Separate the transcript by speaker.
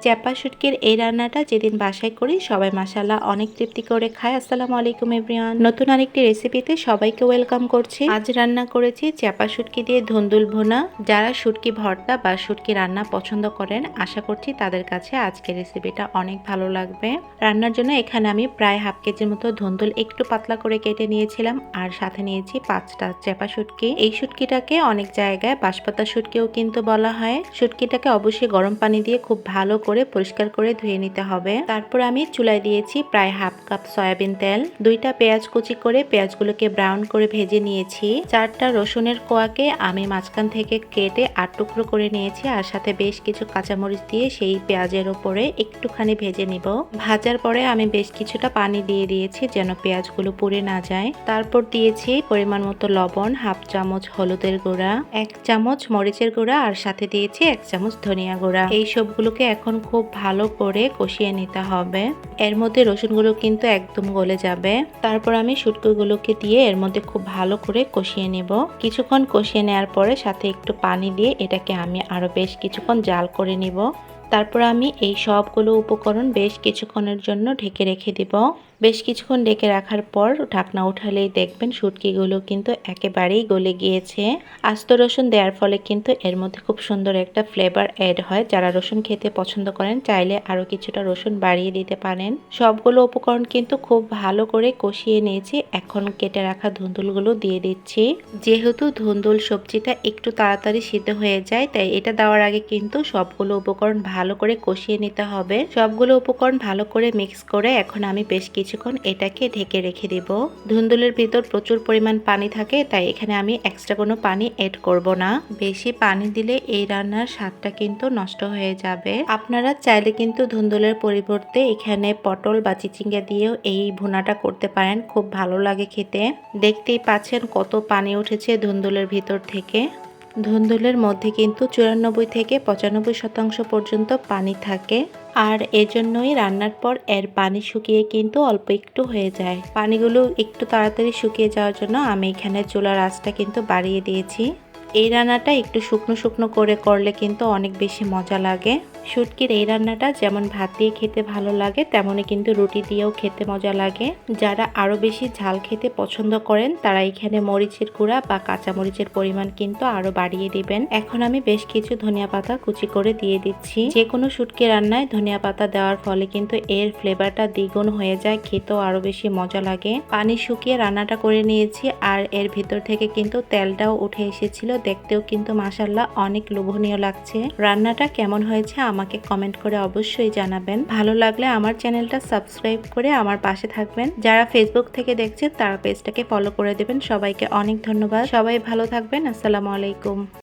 Speaker 1: চ্যাপা শুটকির এই রান্নাটা যেদিন বাসায় করি সবাই মাশাআল্লাহ অনেক তৃপ্তি করে খায়। আসসালামু আলাইকুম এভরিওয়ান, নতুন আরেকটি রেসিপিতে সবাইকে ওয়েলকাম করছি। আজ রান্না করেছি চ্যাপা শুটকি দিয়ে ধুন্দুল ভুনা। যারা শুটকি ভর্তা বা শুটকি রান্না পছন্দ করেন আশা করছি তাদের কাছে আজকের রেসিপিটা অনেক ভালো লাগবে। রান্নার জন্য এখানে আমি প্রায় হাফ কেজির মতো ধুন্দুল একটু পাতলা করে কেটে নিয়েছিলাম আর সাথে নিয়েছি 5টা চ্যাপা শুটকি। এই শুটকিটাকে অনেক জায়গায় বাঁশপাতা শুটকিও কিন্তু বলা হয়। শুটকিটাকে অবশ্যই গরম পানি দিয়ে খুব ভালো করে পরিষ্কার করে ধুয়ে নিতে হবে। তারপর আমি চুলায় দিয়েছি প্রায় হাফ কাপ সয়াবিন তেল, 2টা পেঁয়াজ কুচি করে পেঁয়াজগুলোকে ব্রাউন করে ভেজে নিয়েছি। 4টা রসুনের কোয়াকে আমি মাঝখান থেকে কেটে 8 টুকরো করে নিয়েছি আর সাথে বেশ কিছু কাঁচামরিচ দিয়ে সেই পেঁয়াজের উপরে একটুখানি ভেজে নিব। ভাজার পরে আমি বেশ কিছুটা পানি দিয়ে দিয়েছি যেন পেঁয়াজগুলো পুড়ে না যায়। তারপর দিয়েছি পরিমাণ মতো লবণ, হাফ চামচ হলুদের গুঁড়া, 1 চামচ মরিচের গুঁড়া আর সাথে দিয়েছি 1 চামচ ধনিয়া গুঁড়া। এই সবগুলোকে এখন খুব ভালো করে কষিয়ে নিতে হবে। এর মধ্যে রসুনগুলো কিন্তু একদম গলে যাবে। তারপর আমি শুটকিগুলোকে দিয়ে এর মধ্যে খুব ভালো করে কষিয়ে নেব। কিছুক্ষণ কষিয়ে নেওয়ার পরে সাথে একটু পানি দিয়ে এটাকে আমি আরো বেশ কিছুক্ষণ জাল করে নিব। তারপর আমি এই সবগুলো উপকরণ বেশ কিছুক্ষণের জন্য ঢেকে রেখে দিব। বেশ কিছুক্ষণ ঢেকে রাখার পর ঢাকনা উঠালেই দেখবেন শুটকিগুলো কিন্তু একেবারেই গলে গিয়েছে। আস্ত রসুন দেওয়ার ফলে কিন্তু এর মধ্যে খুব সুন্দর একটা ফ্লেভার অ্যাড হয়। যারা রসুন খেতে পছন্দ করেন চাইলে আরও কিছুটা রসুন বাড়িয়ে দিতে পারেন। সবগুলো উপকরণ কিন্তু খুব ভালো করে কষিয়ে নিয়েছি। এখন কেটে রাখা ধুন্দুলগুলো দিয়ে দিচ্ছি। যেহেতু ধুন্দুল সবজিটা একটু তাড়াতাড়ি সিদ্ধ হয়ে যায় তাই এটা দেওয়ার আগে কিন্তু সবগুলো উপকরণ ভালো করে কষিয়ে নিতে হবে। সবগুলো উপকরণ ভালো করে মিক্স করে এখন আমি বেশ কিছুক্ষণ এটাকে ঢেকে রেখে দিব। ধুন্দুলের ভিতর প্রচুর পরিমাণ পানি থাকে তাই এখানে আমি এক্সট্রা কোনো পানি এড করব না। বেশি পানি দিলে এই রান্নার স্বাদটা কিন্তু নষ্ট হয়ে যাবে। আপনারা চাইলে কিন্তু ধুন্দুলের পরিবর্তে এখানে পটল বা চিচিঙ্গা দিয়েও এই ভুনাটা করতে পারেন, খুব ভালো লাগে খেতে। দেখতেই পাচ্ছেন কত পানি উঠেছে ধুন্দুলের ভিতর থেকে। ধুন্দুলের মধ্যে কিন্তু 94 থেকে 95% পর্যন্ত পানি থাকে আর এজন্যই রান্নার পর এর পানি শুকিয়ে কিন্তু অল্প একটু হয়ে যায়। পানিগুলো একটু তাড়াতাড়ি শুকিয়ে যাওয়ার জন্য আমি এখানে চুলার আঁচটা কিন্তু বাড়িয়ে দিয়েছি। এই রান্নাটা একটু শুকনো শুকনো করে করলে কিন্তু অনেক বেশি মজা লাগে। শুটকির এই রান্নাটা যেমন ভাত দিয়ে খেতে ভালো লাগে তেমনই কিন্তু রুটি দিয়েও খেতে মজা লাগে। যারা আরো বেশি ঝাল খেতে পছন্দ করেন তারা এখানে মরিচের গুঁড়া বা কাঁচা মরিচের পরিমাণ কিন্তু আরো বাড়িয়ে দিবেন। এখন আমি বেশ কিছু ধনিয়া পাতা কুচি করে দিয়ে দিচ্ছি। যে কোনো শুটকি রান্নায় ধনিয়া পাতা দেওয়ার ফলে কিন্তু এর ফ্লেভারটা দ্বিগুণ হয়ে যায়, খেতেও আরো বেশি মজা লাগে। পানি শুকিয়ে রান্নাটা করে নিয়েছি আর এর ভিতর থেকে কিন্তু তেলটাও উঠে এসেছিল। দেখতেও কিন্তু মাশাআল্লাহ অনেক লোভনীয় লাগছে। রান্নাটা কেমন হয়েছে আমাকে কমেন্ট করে অবশ্যই জানাবেন। ভালো লাগলে আমার চ্যানেলটা সাবস্ক্রাইব করে আমার পাশে থাকবেন। যারা ফেসবুক থেকে দেখছেন তারা পেজটাকে ফলো করে দেবেন। সবাইকে অনেক ধন্যবাদ। সবাই ভালো থাকবেন। আসসালামু আলাইকুম।